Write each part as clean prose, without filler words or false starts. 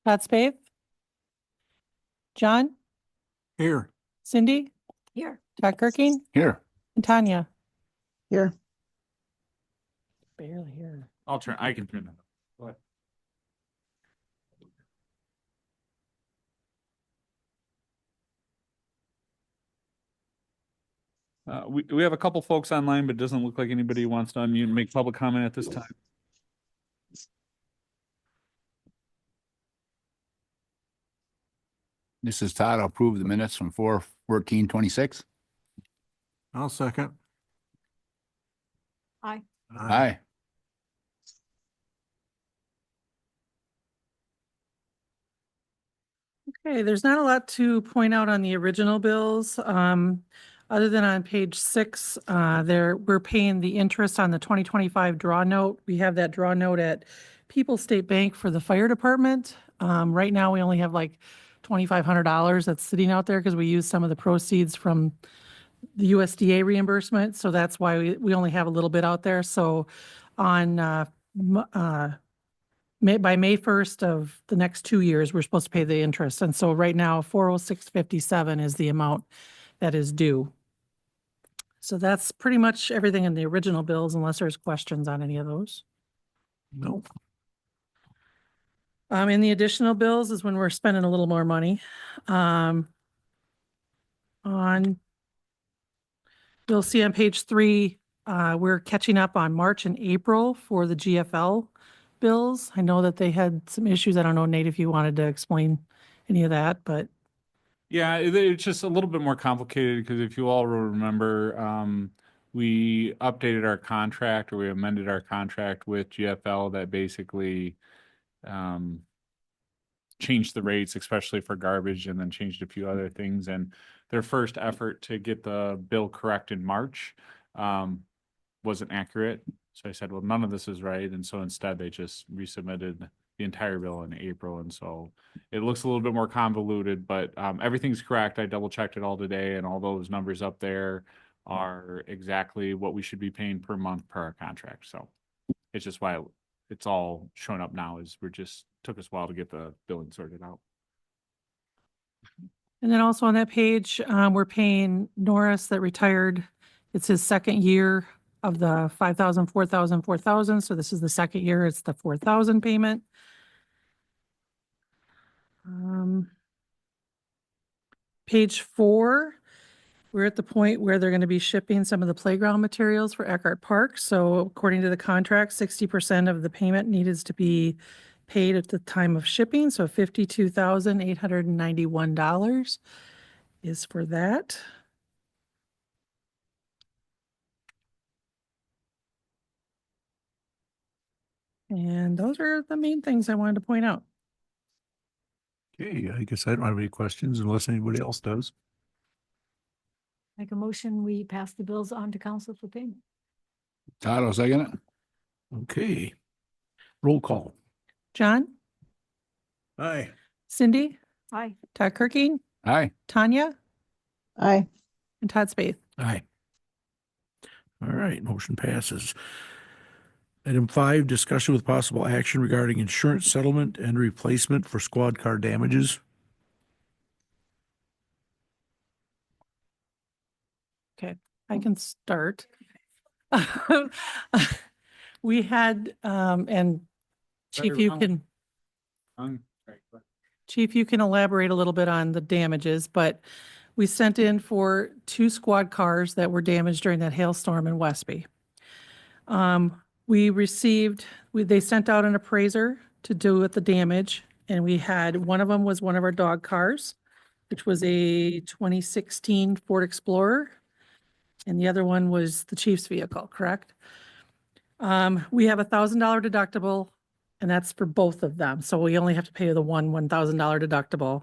Todd Spade? John? Here. Cindy? Here. Todd Kirking? Here. And Tanya? Here. Barely here. I can turn that up. Go ahead. We have a couple folks online, but it doesn't look like anybody wants to unmute and make public comment at this time. This is Todd. I'll approve the minutes from 4/14/26. I'll second. Aye. Aye. Okay, there's not a lot to point out on the original bills. Other than on page 6, we're paying the interest on the 2025 draw note. We have that draw note at People's State Bank for the fire department. Right now, we only have like $2,500 that's sitting out there because we used some of the proceeds from the USDA reimbursement. So that's why we only have a little bit out there. So on by May 1st of the next 2 years, we're supposed to pay the interest. And so right now, 406.57 is the amount that is due. So that's pretty much everything in the original bills, unless there's questions on any of those. No. In the additional bills is when we're spending a little more money. You'll see on page 3, we're catching up on March and April for the GFL bills. I know that they had some issues. I don't know, Nate, if you wanted to explain any of that, but. Yeah, it's just a little bit more complicated because if you all remember, we updated our contract, or we amended our contract with GFL that basically changed the rates, especially for garbage, and then changed a few other things. And their first effort to get the bill correct in March wasn't accurate. So I said, well, none of this is right. And so instead they just resubmitted the entire bill in April. And so it looks a little bit more convoluted, but everything's correct. I double checked it all today, and all those numbers up there are exactly what we should be paying per month per our contract. So it's just why it's all showing up now, is took us a while to get the billing sorted out. And then also on that page, we're paying Norris that retired. It's his second year of the 5,000, 4,000, 4,000. So this is the second year. It's the 4,000 payment. Page 4, we're at the point where they're going to be shipping some of the playground materials for Eckhart Park. So according to the contract, 60% of the payment needs to be paid at the time of shipping. So $52,891 is for that. And those are the main things I wanted to point out. Okay, I guess I don't have any questions unless anybody else does. Make a motion, we pass the bills on to council for payment. Todd, I'll second it. Okay. Roll call. John? Aye. Cindy? Aye. Todd Kirking? Aye. Tanya? Aye. And Todd Spade? Aye. All right, motion passes. Item 5, discussion with possible action regarding insurance settlement and replacement for squad car damages. Okay, I can start. We had, and Chief, you can, Chief, you can elaborate a little bit on the damages, but we sent in for 2 squad cars that were damaged during that hailstorm in Westby. They sent out an appraiser to do with the damage, and we had, one of them was one of our dog cars, which was a 2016 Ford Explorer, and the other one was the chief's vehicle, correct? We have $1,000 deductible, and that's for both of them. So we only have to pay the $1,000 deductible.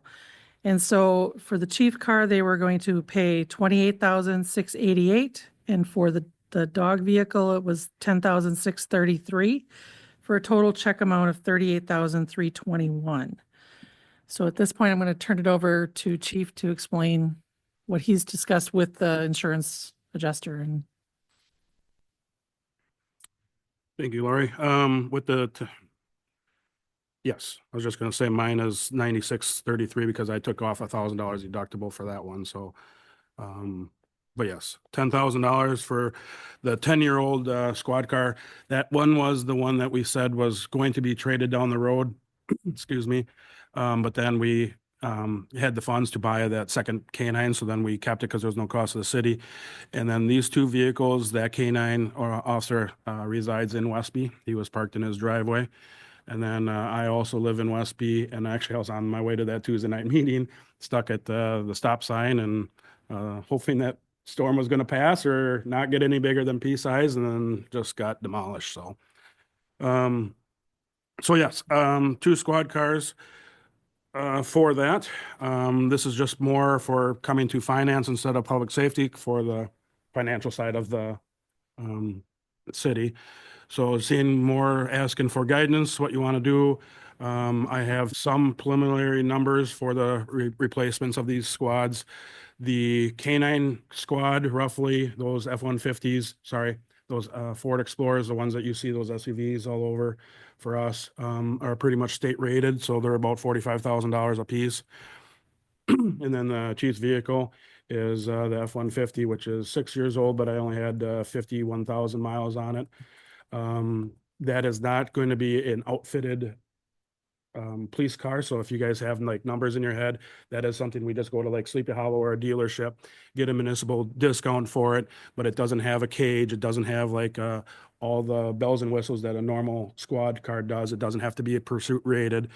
And so for the chief car, they were going to pay $28,688, and for the dog vehicle, it was $10,633, for a total check amount of $38,321. So at this point, I'm going to turn it over to Chief to explain what he's discussed with the insurance adjuster and Thank you, Lori. Yes, I was just gonna say mine is 9633 because I took off $1,000 deductible for that one, so. But yes, $10,000 for the 10-year-old squad car. That one was the one that we said was going to be traded down the road, excuse me. But then we had the funds to buy that second K9, so then we kept it because there was no cost to the city. And then these two vehicles, that K9 officer resides in Westby. He was parked in his driveway. And then I also live in Westby, and actually I was on my way to that Tuesday night meeting, stuck at the stop sign and hoping that storm was going to pass or not get any bigger than pea size, and then just got demolished. So, yes, two squad cars for that. This is just more for coming to finance instead of public safety for the financial side of the city. So seeing more, asking for guidance, what you want to do. I have some preliminary numbers for the replacements of these squads. The K9 squad, roughly, those F-150s, sorry, those Ford Explorers, the ones that you see, those SUVs all over for us, are pretty much state rated, so they're about $45,000 a piece. And then the chief's vehicle is the F-150, which is 6 years old, but I only had 51,000 miles on it. That is not going to be an outfitted police car. So if you guys have like numbers in your head, that is something we just go to like Sleepy Hollow or a dealership, get a municipal discount for it, but it doesn't have a cage. It doesn't have like all the bells and whistles that a normal squad car does. It doesn't have to be a pursuit rated.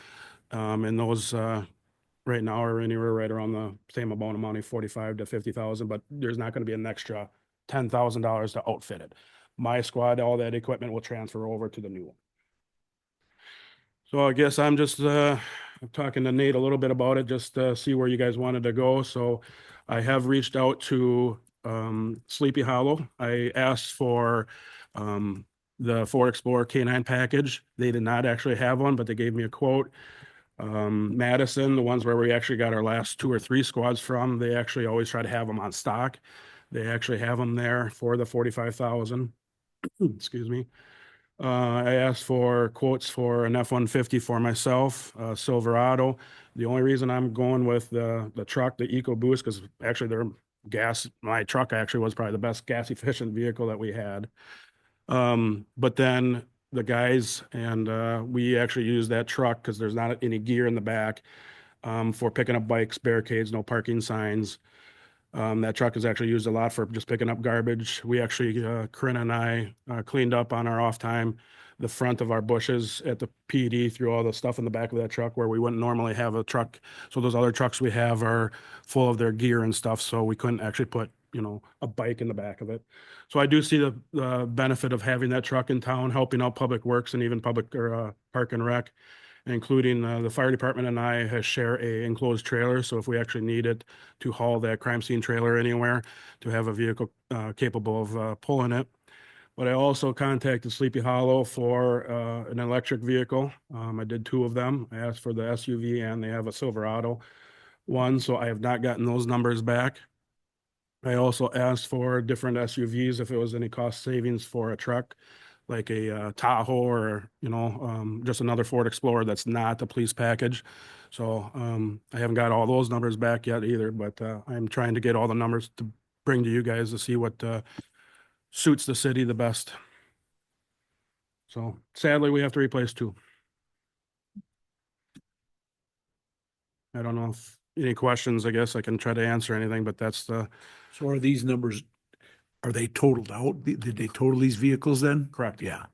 And those right now are anywhere right around the same amount of money, 45 to 50,000, but there's not going to be an extra $10,000 to outfit it. My squad, all that equipment will transfer over to the new one. So I guess I'm just talking to Nate a little bit about it, just to see where you guys wanted to go. So I have reached out to Sleepy Hollow. I asked for the Ford Explorer K9 package. They did not actually have one, but they gave me a quote. Madison, the ones where we actually got our last 2 or 3 squads from, they actually always try to have them on stock. They actually have them there for the 45,000. Excuse me. I asked for quotes for an F-150 for myself, Silverado. The only reason I'm going with the truck, the EcoBoost, because actually my truck actually was probably the best gas efficient vehicle that we had. But then the guys and we actually use that truck because there's not any gear in the back for picking up bikes, barricades, no parking signs. That truck is actually used a lot for just picking up garbage. We actually, Corinne and I, cleaned up on our off time the front of our bushes at the PD, threw all the stuff in the back of that truck where we wouldn't normally have a truck. So those other trucks we have are full of their gear and stuff, so we couldn't actually put, a bike in the back of it. So I do see the benefit of having that truck in town, helping out Public Works and even Public or Park and Rec, including the fire department and I share a enclosed trailer. So if we actually need it to haul that crime scene trailer anywhere, to have a vehicle capable of pulling it. But I also contacted Sleepy Hollow for an electric vehicle. I did 2 of them. I asked for the SUV and they have a Silverado one, so I have not gotten those numbers back. I also asked for different SUVs if it was any cost savings for a truck, like a Tahoe or, just another Ford Explorer that's not a police package. So I haven't got all those numbers back yet either, but I'm trying to get all the numbers to bring to you guys to see what suits the city the best. So sadly, we have to replace 2. I don't know if any questions. I guess I can try to answer anything, but that's the So are these numbers, are they totaled out? Did they total these vehicles then? correct. Yeah.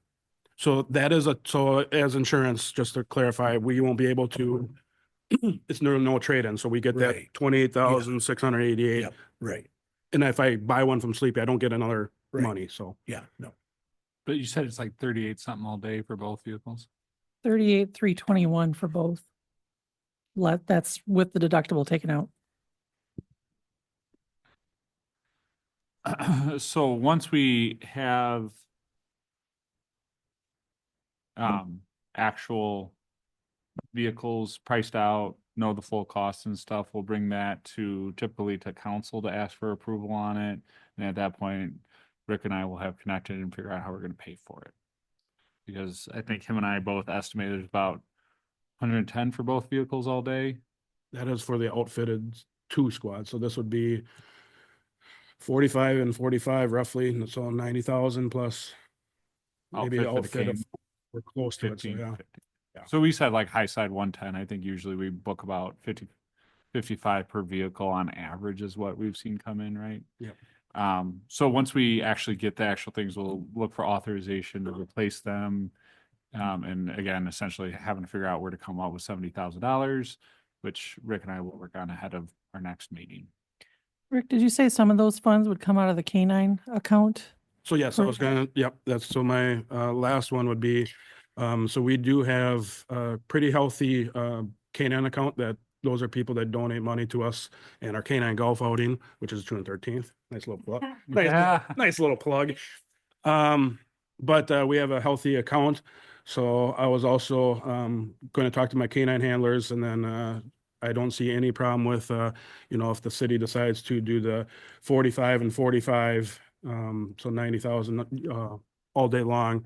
So that is so as insurance, just to clarify, we won't be able to, it's no trade-in. So we get that Right. 28,688. Yep. Right. And if I buy one from Sleepy, I don't get another Right. money. So Yeah, no. But you said it's like 38 something all day for both vehicles? 38,321 for both. That's with the deductible taken out. So once we have actual vehicles priced out, know the full costs and stuff, we'll bring that typically to council to ask for approval on it. And at that point, Rick and I will have connected and figure out how we're gonna pay for it. Because I think him and I both estimated there's about 110 for both vehicles all day. That is for the outfitted two squad, so this would be 45 and 45 roughly, and so 90,000 plus. Maybe Outfit for the outfit of, cane, we're close to it, so 15, yeah. 50. Yeah. So we said like high side 110. I think usually we book about 50, 55 per vehicle on average is what we've seen come in, right? Yep. So once we actually get the actual things, we'll look for authorization to replace them. And again, essentially having to figure out where to come up with $70,000, which Rick and I will work on ahead of our next meeting. Rick, did you say some of those funds would come out of the canine account? So yes, I was gonna, yep, so my last one would be, so we do have a pretty healthy canine account that those are people that donate money to us and our canine golf outing, which is June 13th. Nice little plug. Yeah. Nice little plug. But we have a healthy account. So I was also going to talk to my canine handlers, and then I don't see any problem with if the city decides to do the 45 and 45, so 90,000 all day long.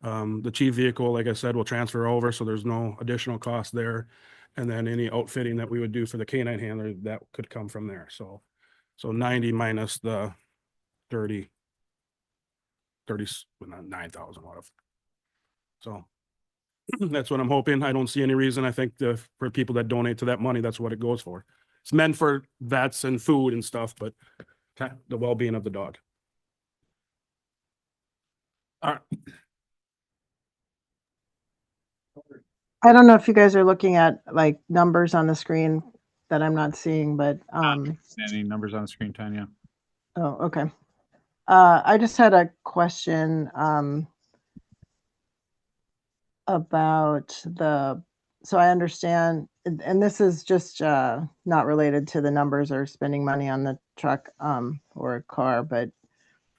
The chief vehicle, like I said, will transfer over, so there's no additional cost there. And then any outfitting that we would do for the canine handler, that could come from there. So 90 minus the 30, well, not 9,000, whatever. So that's what I'm hoping. I don't see any reason. I think for people that donate to that money, that's what it goes for. It's meant for vets and food and stuff, but the well-being of the dog. I don't know if you guys are looking at like numbers on the screen that I'm not seeing, but Any numbers on the screen, Tanya? oh, okay. I just had a question about so I understand, and this is just not related to the numbers or spending money on the truck or a car, but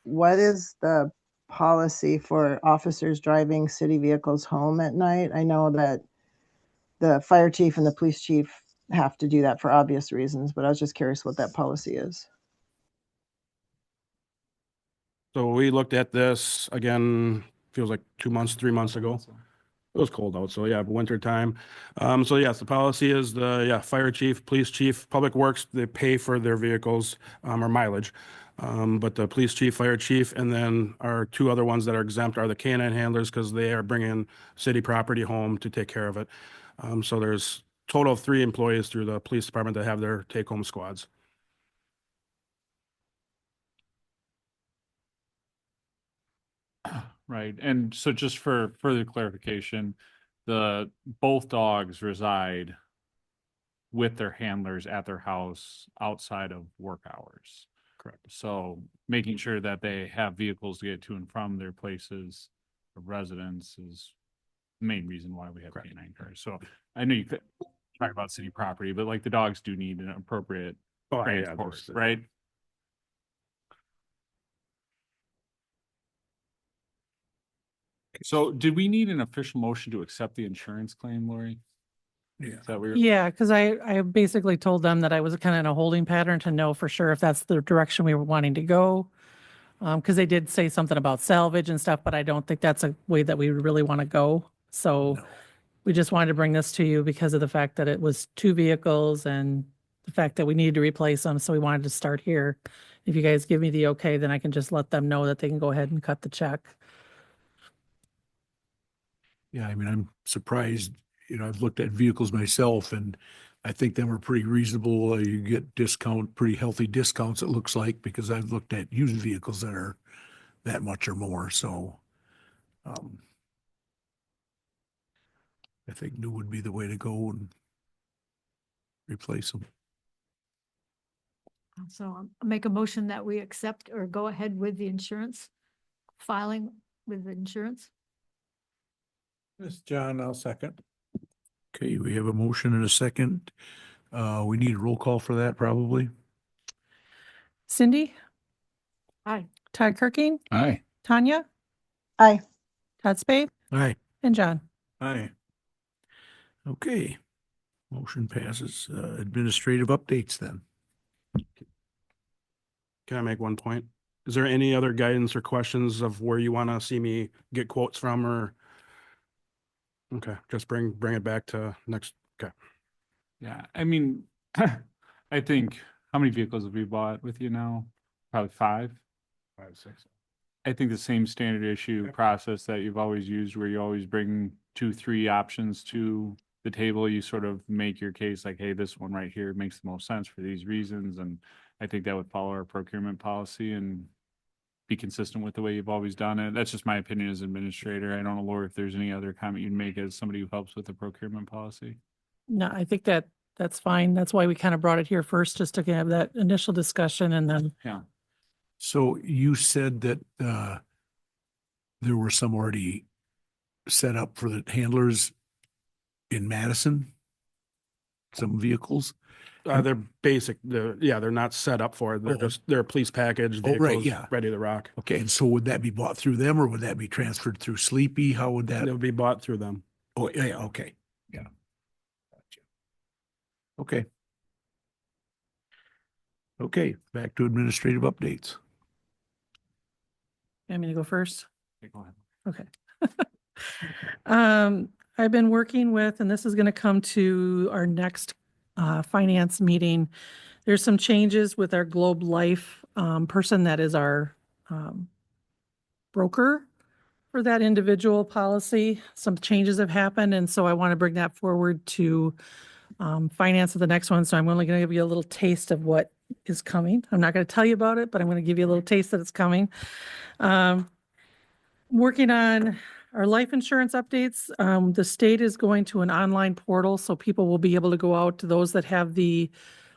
what is the policy for officers driving city vehicles home at night? I know that the fire chief and the police chief have to do that for obvious reasons, but I was just curious what that policy is. So we looked at this again, feels like 2 months, 3 months ago. It was cold out, so yeah, winter time. So yes, the policy is fire chief, police chief, public works, they pay for their vehicles or mileage. But the police chief, fire chief, and then our two other ones that are exempt are the canine handlers because they are bringing city property home to take care of it. So there's total of 3 employees through the police department that have their take-home squads. Right, and so just for further clarification, both dogs reside with their handlers at their house outside of work hours. Correct. So making sure that they have vehicles to get to and from their places of residence is the main reason why we have Correct. canine cars. So I know you could talk about city property, but like the dogs do need an appropriate Oh, yeah, transport, there's- right? So did we need an official motion to accept the insurance claim, Lori? Yeah. Is that what you're? Yeah, because I basically told them that I was kind of in a holding pattern to know for sure if that's the direction we were wanting to go. Because they did say something about salvage and stuff, but I don't think that's a way that we really want to go. So we just wanted to bring this to you because of the fact that it was 2 vehicles and the fact that we needed to replace them. So we wanted to start here. If you guys give me the okay, then I can just let them know that they can go ahead and cut the check. Yeah, I mean, I'm surprised, I've looked at vehicles myself and I think them are pretty reasonable. You get pretty healthy discounts, it looks like, because I've looked at used vehicles that are that much or more, so. I think new would be the way to go and replace them. So I'll make a motion that we accept or go ahead with the insurance, filing with the insurance. This John, I'll second. Okay, we have a motion and a second. We need a roll call for that probably. Cindy, Aye. Todd Kirking, Aye. Tanya, Aye. Todd Spade, Aye. and John. Aye. Okay. Motion passes. Administrative updates then. Can I make one point? Is there any other guidance or questions of where you want to see me get quotes from or? Okay, just bring it back to next, okay. Yeah, I mean, I think, how many vehicles have we bought with you now? Probably 5. 5, 6. I think the same standard issue process that you've always used, where you always bring 2, 3 options to the table, you sort of make your case like, hey, this one right here makes the most sense for these reasons. And I think that would follow our procurement policy and be consistent with the way you've always done it. That's just my opinion as administrator. I don't know, Laura, if there's any other comment you'd make as somebody who helps with the procurement policy. No, I think that's fine. That's why we kind of brought it here first, just to have that initial discussion and then, Yeah. So you said that there were some already set up for the handlers in Madison? Some vehicles? They're basic, they're not set up for it. They're Oh. they're a police package, Oh, right, vehicles yeah. ready to rock. Okay, and so would that be bought through them or would that be transferred through Sleepy? How would that? It would be bought through them. Oh, yeah, okay, yeah. Gotcha. Okay. Okay, back to administrative updates. you want me to go first? Okay, go ahead. Okay. I've been working with, and this is going to come to our next finance meeting. There's some changes with our Globe Life person that is our broker for that individual policy. Some changes have happened, and so I want to bring that forward to finance of the next one. So I'm only going to give you a little taste of what is coming. I'm not going to tell you about it, but I'm going to give you a little taste that it's coming. Working on our life insurance updates. The state is going to an online portal, so people will be able to go out to those that have the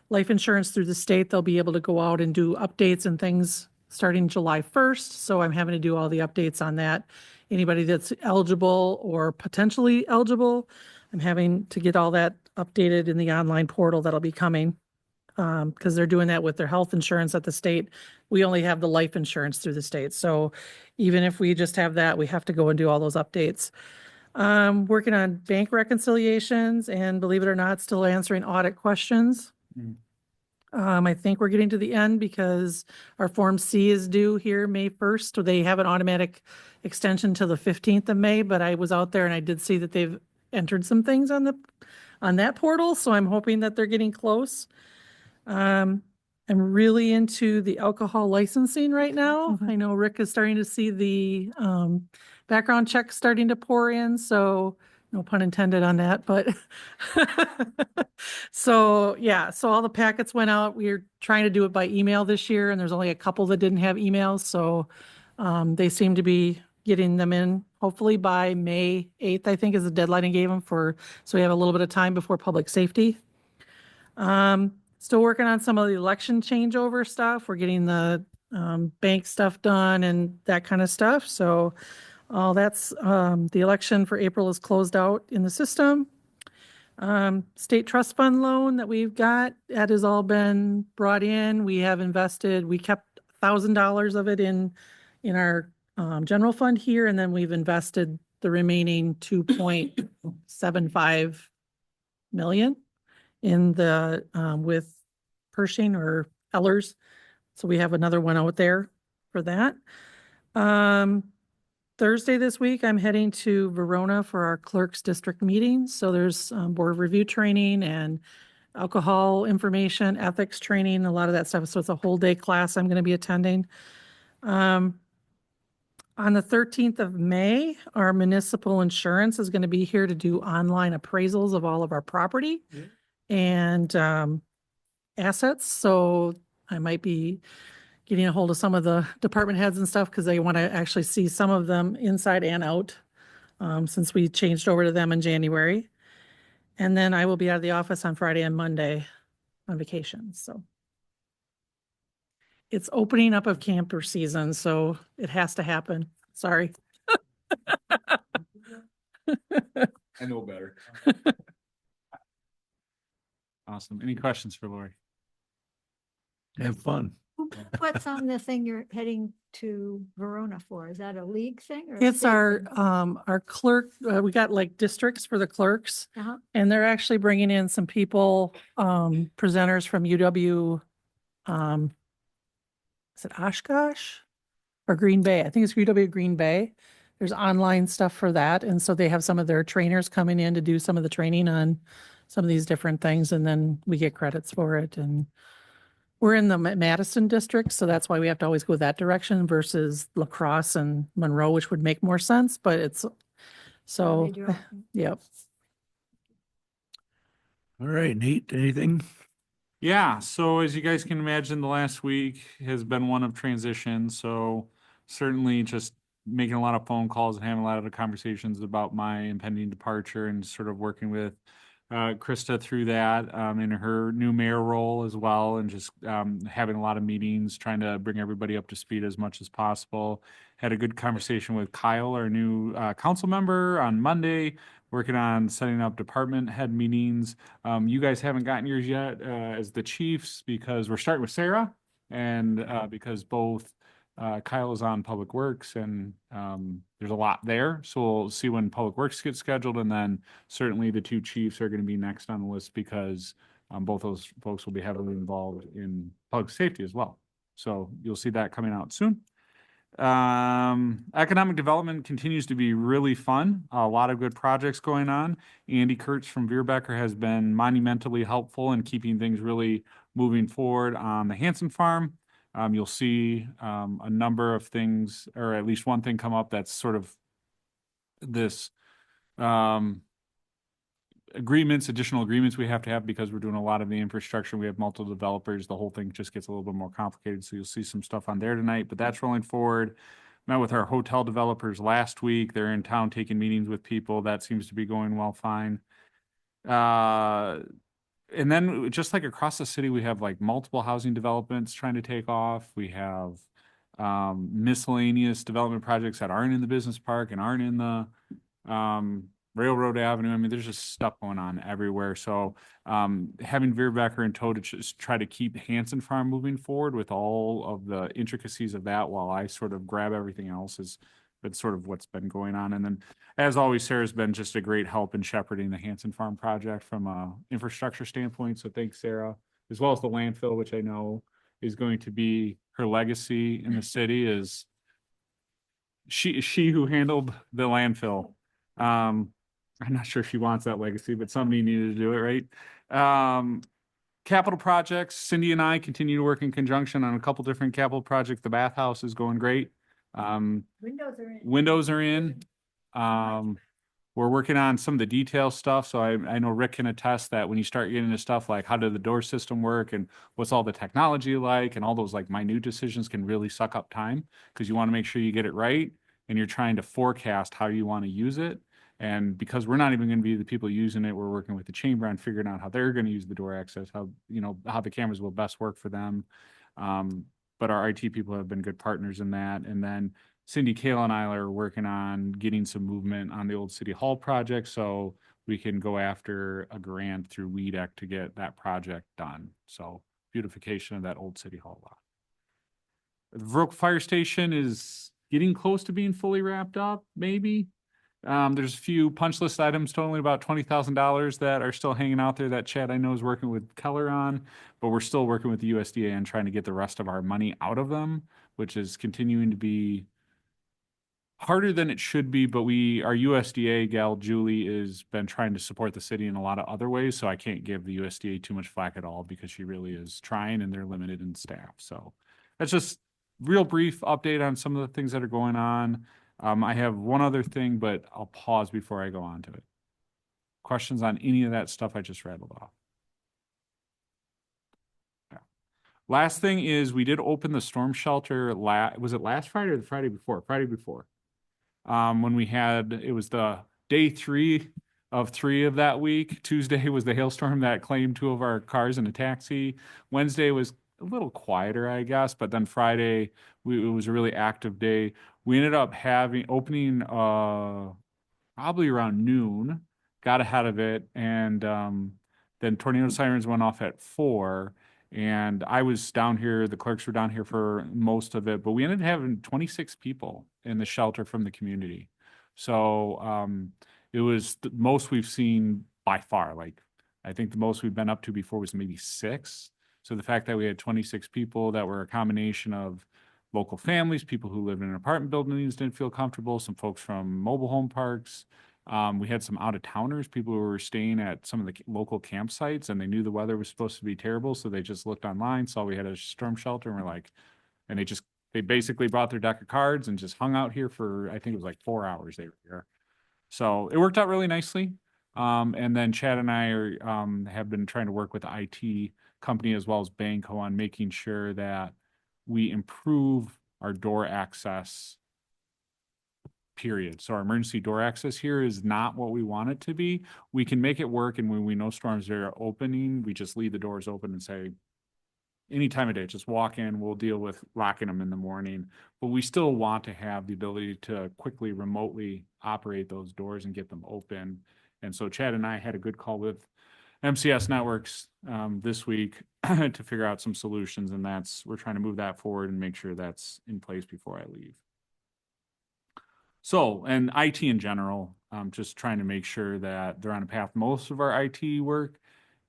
life insurance through the state. They'll be able to go out and do updates and things starting July 1st. So I'm having to do all the updates on that. Anybody that's eligible or potentially eligible, I'm having to get all that updated in the online portal that'll be coming. Because they're doing that with their health insurance at the state. We only have the life insurance through the state. So even if we just have that, we have to go and do all those updates. Working on bank reconciliations and, believe it or not, still answering audit questions. I think we're getting to the end because our Form C is due here May 1st. So they have an automatic extension to the 15th of May, but I was out there and I did see that they've entered some things on that portal. So I'm hoping that they're getting close. I'm really into the alcohol licensing right now. I know Rick is starting to see the background checks starting to pour in, so no pun intended on that, but so yeah, so all the packets went out. We are trying to do it by email this year, and there's only a couple that didn't have emails, so they seem to be getting them in hopefully by May 8th, I think is the deadline I gave them for, so we have a little bit of time before public safety. Still working on some of the election changeover stuff. We're getting the bank stuff done and that kind of stuff. So all that's the election for April is closed out in the system. State trust fund loan that we've got, that has all been brought in. We have invested, we kept $1,000 of it in our general fund here, and then we've invested the remaining 2.75 million in the with Pershing or Ellers. So we have another one out there for that. Thursday this week, I'm heading to Verona for our clerk's district meeting. So there's board review training and alcohol information, ethics training, a lot of that stuff. So it's a whole day class I'm going to be attending. On the 13th of May, our municipal insurance is going to be here to do online appraisals of all of our property and assets. So I might be getting a hold of some of the department heads and stuff because they want to actually see some of them inside and out since we changed over to them in January. And then I will be out of the office on Friday and Monday on vacation. So it's opening up of camper season, so it has to happen. Sorry. I know better. Awesome. Any questions for Lori? Have fun. What's on the thing you're heading to Verona for? Is that a league thing or? a It's state our, thing? our clerk, we got like districts for the clerks. Uh-huh. And they're actually bringing in some people, presenters from UW, is it Oshkosh or Green Bay? I think it's UW Green Bay. There's online stuff for that. And so they have some of their trainers coming in to do some of the training on some of these different things. And then we get credits for it. And we're in the Madison district, so that's why we have to always go that direction versus La Crosse and Monroe, which would make more sense, but it's, How so, they do it. yep. All right, Nate, anything? Yeah, so as you guys can imagine, the last week has been one of transition, so certainly just making a lot of phone calls and having a lot of conversations about my impending departure and sort of working with Krista through that in her new mayor role as well, and just having a lot of meetings, trying to bring everybody up to speed as much as possible. Had a good conversation with Kyle, our new council member, on Monday, working on setting up department head meetings. You guys haven't gotten yours yet as the chiefs because we're starting with Sarah, and because both Kyle is on Public Works, and there's a lot there. So we'll see when Public Works gets scheduled, and then certainly the two chiefs are going to be next on the list because both those folks will be heavily involved in public safety as well. So you'll see that coming out soon. Economic development continues to be really fun. A lot of good projects going on. Andy Kurtz from Veerbecker has been monumentally helpful in keeping things really moving forward on the Hanson Farm. You'll see a number of things, or at least one thing come up that's sort of this additional agreements we have to have because we're doing a lot of the infrastructure. We have multiple developers. The whole thing just gets a little bit more complicated. So you'll see some stuff on there tonight, but that's rolling forward. Met with our hotel developers last week. They're in town taking meetings with people. That seems to be going well, fine. And then just like across the city, we have like multiple housing developments trying to take off. We have miscellaneous development projects that aren't in the business park and aren't in the Railroad Avenue. I mean, there's just stuff going on everywhere. So having Veerbecker in tow to just try to keep Hanson Farm moving forward with all of the intricacies of that while I sort of grab everything else is that's sort of what's been going on. And then, as always, Sarah's been just a great help in shepherding the Hanson Farm project from a infrastructure standpoint. So thanks, Sarah, as well as the landfill, which I know is going to be her legacy in the city. Is she who handled the landfill? I'm not sure she wants that legacy, but somebody needed to do it, right? Capital projects. Cindy and I continue to work in conjunction on a couple different capital projects. The bathhouse is going great. Windows are in. We're working on some of the detail stuff. So I know Rick can attest that when you start getting into stuff like how did the door system work and what's all the technology like and all those like minute decisions can really suck up time because you want to make sure you get it right and you're trying to forecast how you want to use it. And because we're not even going to be the people using it, we're working with the chamber on figuring out how they're going to use the door access, how the cameras will best work for them. But our IT people have been good partners in that. And then Cindy, Kayla, and I are working on getting some movement on the old City Hall project so we can go after a grant through WEDC to get that project done. So beautification of that old City Hall lot. The Veroque Fire Station is getting close to being fully wrapped up, maybe. There's a few punch list items totaling about $20,000 that are still hanging out there that Chad I know is working with Keller on, but we're still working with the USDA and trying to get the rest of our money out of them, which is continuing to be harder than it should be. But our USDA gal, Julie, has been trying to support the city in a lot of other ways. So I can't give the USDA too much flack at all because she really is trying and they're limited in staff. So that's just real brief update on some of the things that are going on. I have one other thing, but I'll pause before I go on to it. Questions on any of that stuff I just rattled off? Yeah. Last thing is we did open the storm shelter. Was it last Friday or the Friday before? Friday before. When it was the day 3 of 3 of that week. Tuesday was the hailstorm that claimed 2 of our cars and a taxi. Wednesday was a little quieter, I guess, but then Friday it was a really active day. We ended up opening probably around noon, got ahead of it, and then tornado sirens went off at 4, And I was down here, the clerks were down here for most of it, but we ended up having 26 people in the shelter from the community. So it was the most we've seen by far. Like, I think the most we've been up to before was maybe 6. So the fact that we had 26 people that were a combination of local families, people who lived in apartment buildings didn't feel comfortable, some folks from mobile home parks. We had some out of towners, people who were staying at some of the local campsites and they knew the weather was supposed to be terrible. So they just looked online, saw we had a storm shelter and were like, and they basically brought their deck of cards and just hung out here for, I think it was like 4 hours they were here. So it worked out really nicely. And then Chad and I have been trying to work with the IT company as well as Banco on making sure that we improve our door access, period. So our emergency door access here is not what we want it to be. We can make it work, and when we know storms are opening, we just leave the doors open and say, any time of day, just walk in, we'll deal with locking them in the morning. But we still want to have the ability to quickly remotely operate those doors and get them open. And so Chad and I had a good call with MCS Networks this week to figure out some solutions, and we're trying to move that forward and make sure that's in place before I leave. So, and IT in general, just trying to make sure that they're on a path. Most of our IT work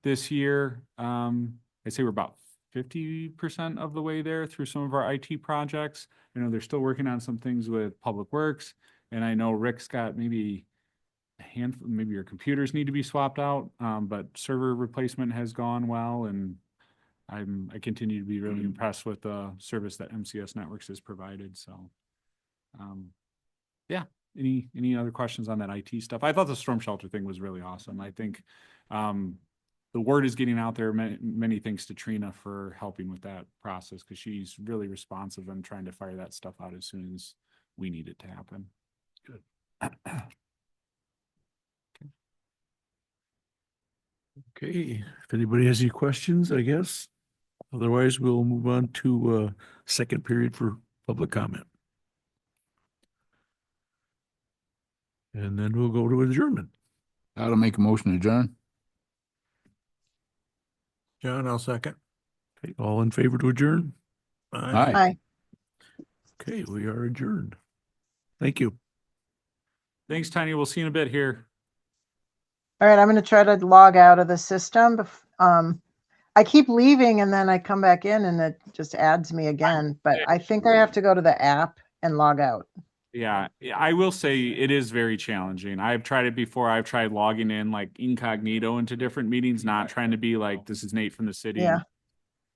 this year, I'd say we're about 50% of the way there through some of our IT projects. I know they're still working on some things with Public Works, and I know Rick's got maybe a handful, maybe your computers need to be swapped out, but server replacement has gone well, and I continue to be really impressed with the service that MCS Networks has provided. So, yeah. Any other questions on that IT stuff? I thought the storm shelter thing was really awesome. I think the word is getting out there. Many thanks to Trina for helping with that process, because she's really responsive and trying to fire that stuff out as soon as we need it to happen. Good. Okay, if anybody has any questions, I guess. Otherwise, we'll move on to second period for public comment. And then we'll go to adjournment. I'll make a motion to adjourn. John, I'll second. Okay, all in favor to adjourn? Aye. Hi. Okay, we are adjourned. Thank you. Thanks, Tiny. We'll see you in a bit here. All right, I'm going to try to log out of the system. I keep leaving and then I come back in and it just adds me again, but I think I have to go to the app and log out. Yeah, I will say it is very challenging. I've tried it before. I've tried logging in like incognito into different meetings, not trying to be like, this is Nate from the city. Yeah.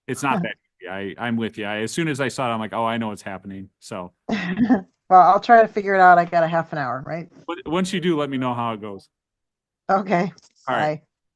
It's not that easy. I'm with you. As soon as I saw it, I'm like, oh, I know what's happening. So Well, I'll try to figure it out. I got a half an hour, right? but once you do, let me know how it goes. Okay. All right. Bye.